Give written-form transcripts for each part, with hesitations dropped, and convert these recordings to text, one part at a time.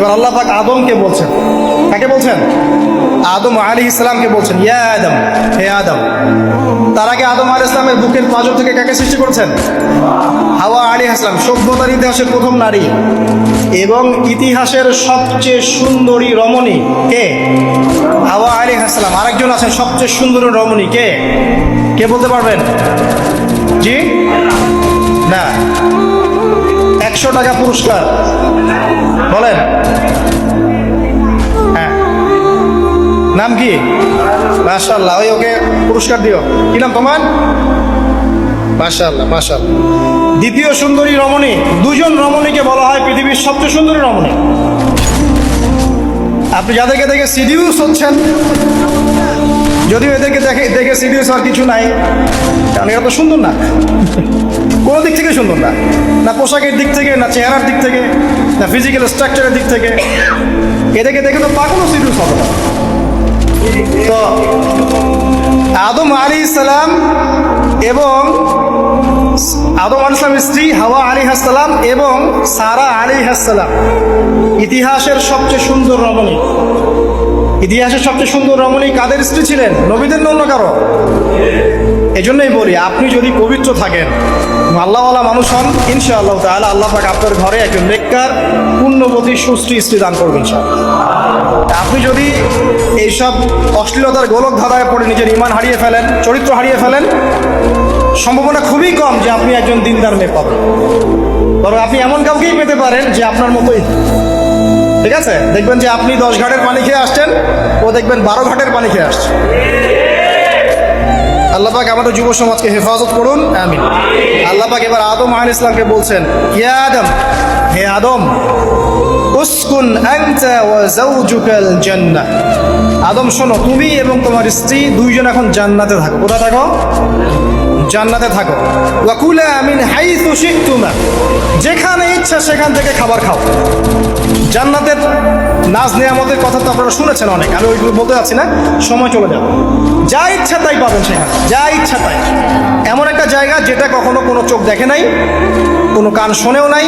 এবার আল্লাহ পাক আদমকে বলছেন, কাকে বলছেন? আদম আলাইহিস সালামকে বলছেন, ইয়া আদম, হে আদম। তার আগে আদম আলাইহিস সালামের বুকের পাঁজর থেকে কাকে সৃষ্টি করেছেন? হাওয়া আলাইহিস সালাম, সভ্যতার ইতিহাসের প্রথম নারী এবং ইতিহাসের সবচেয়ে সুন্দরী রমণী কে? হাওয়া আলাইহিস সালাম। আরেকজন আছেন সবচেয়ে সুন্দরী রমণী কে? কে বলতে পারবেন? জি না, 100 টাকা পুরস্কার বলেন। হ্যাঁ, নাম কি? মাশাআল্লাহ, ওই ওকে পুরস্কার দিও। কি নাম তোমার? মাশাআল্লাহ মাশাআল্লাহ। দ্বিতীয় সুন্দরী রমণী, দুজন রমণীকে বলা হয় পৃথিবীর সবচেয়ে সুন্দরী রমণী। আপনি যাদেরকে দেখে সিডিউস হচ্ছেন, যদিও এদেরকে দেখে সিডিউস হওয়ার কিছু নাই, কারণ এরা তো সুন্দর না, কোনো দিক থেকে সুন্দর না, না পোশাকের দিক থেকে, না চেহারার দিক থেকে, না ফিজিক্যাল স্ট্রাকচারের দিক থেকে। এদেরকে দেখে তো পাগলও সিডিউস হবে না। তো আদম আলাইহিস সালাম এবং আদম আলাইহিস সালামের স্ত্রী হাওয়া আলাইহিস সালাম এবং সারা আলাইহিস সালাম ইতিহাসের সবচেয়ে সুন্দর রমণী। ইতিহাসের সবচেয়ে সুন্দর রমণী কাদের স্ত্রী ছিলেন? নবীদের অন্য কারো? এজন্যই বলি, আপনি যদি পবিত্র থাকেন, আল্লাহওয়ালা মানুষ হন, ইনশাআল্লাহ তাআলা আল্লাহ পাক আপনার ঘরে একজন নেককার পুণ্যবতী সুশ্রী স্ত্রী দান করবেন। আপনি যদি এইসব অশ্লীলতার গোলক ধাঁধায় পড়ে নিজের ঈমান হারিয়ে ফেলেন, চরিত্র হারিয়ে ফেলেন, সম্ভাবনা খুবই কম যে আপনি একজন দিনদার মেয়ে পাবেন। বরং আপনি এমন কাউকেই পেতে পারেন যে আপনার মতোই, ঠিক আছে? দেখবেন যে আপনি 10 ঘাটের পানি খেয়ে আসছেন, ও দেখবেন 12 ঘাটের পানি খেয়ে আসছে। আল্লাহ পাক আমাদের যুব সমাজকে হেফাজত করুন, আমিন। আল্লাহ পাক এবার আদম আলাইহিস সালামকে বলছেন, ইয়া আদম, হে আদম, উসকুন আনতা ওয়া যাওজুকাল জান্নাহ। আদম শোনো, তুমি এবং তোমার স্ত্রী দুইজন এখন জান্নাতে থাকো। কোথায় থাকো? জান্নাতে থাকো। ওয়া কুলা মিন হাইসু শি'তুমা, যেখানে ইচ্ছা সেখান থেকে খাবার খাও। জান্নাতের নাজ নেয়ামতের কথা তো আপনারা শুনেছেন অনেক, আমি ওইগুলো বলতে যাচ্ছি না, সময় চলে যাবে। যা ইচ্ছা তাই পাবেন সেখানে, যা ইচ্ছা তাই। এমন একটা জায়গা যেটা কখনো কোনো চোখ দেখে নাই, কোনো কান শোনেও নাই।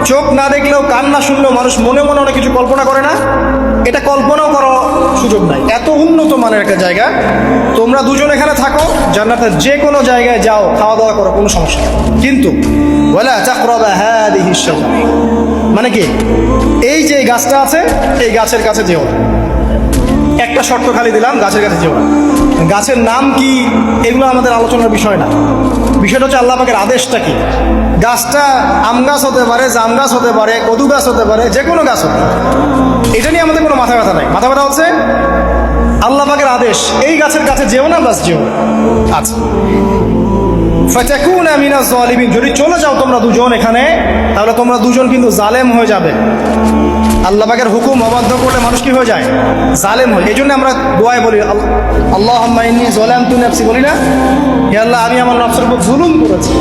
চোখ না দেখলেও, কান না শুনলেও মানুষ মনে মনে অনেক কিছু কল্পনা করে না, এটা কল্পনাও করার সুযোগ নাই। এত উন্নত মানের একটা জায়গা। তোমরা দুজন এখানে থাকো, জান্নাতের যে কোনো জায়গায় যাও, খাওয়া দাওয়া করো, কোনো সমস্যা নেই। কিন্তু ওয়ালা তাকরাবা হাদিহিশ শাজারা, মানে কি, এই যে গাছটা আছে, এই গাছের কাছে যেও না। একটা শর্ত খালি দিলাম, গাছের কাছে যেও না। গাছের নাম কি এগুলো আমাদের আলোচনার বিষয় না। বিষয়টা হচ্ছে আল্লাহ পাকের আদেশটা কি। গাছটা আম গাছ হতে পারে, জাম গাছ হতে পারে, কদু গাছ হতে পারে, যে কোনো গাছ হতে পারে। এটা নিয়ে আমাদের কোনো মাথা ব্যথা নাই। মাথা ব্যথা হচ্ছে আল্লাহ পাকের আদেশ, এই গাছের কাছে যেও না, বাস যেও না। আচ্ছা, ফাতাকুনা মিনাজ জালিমিন, যদি চলে যাও তোমরা দুজন এখানে, তাহলে তোমরা দুজন কিন্তু জালেম হয়ে যাবে। আল্লাহ পাকের হুকুম অবাধ্য করলে মানুষ কি হয়ে যায়? জালেম হয়। এই জন্য আমরা দোয়ায় বলি, আল্লাহুম্মা ইন্নী যালামতু নাফসি, বলি না? হে আল্লাহ, আমি আমার নফসের উপর জুলুম করেছি।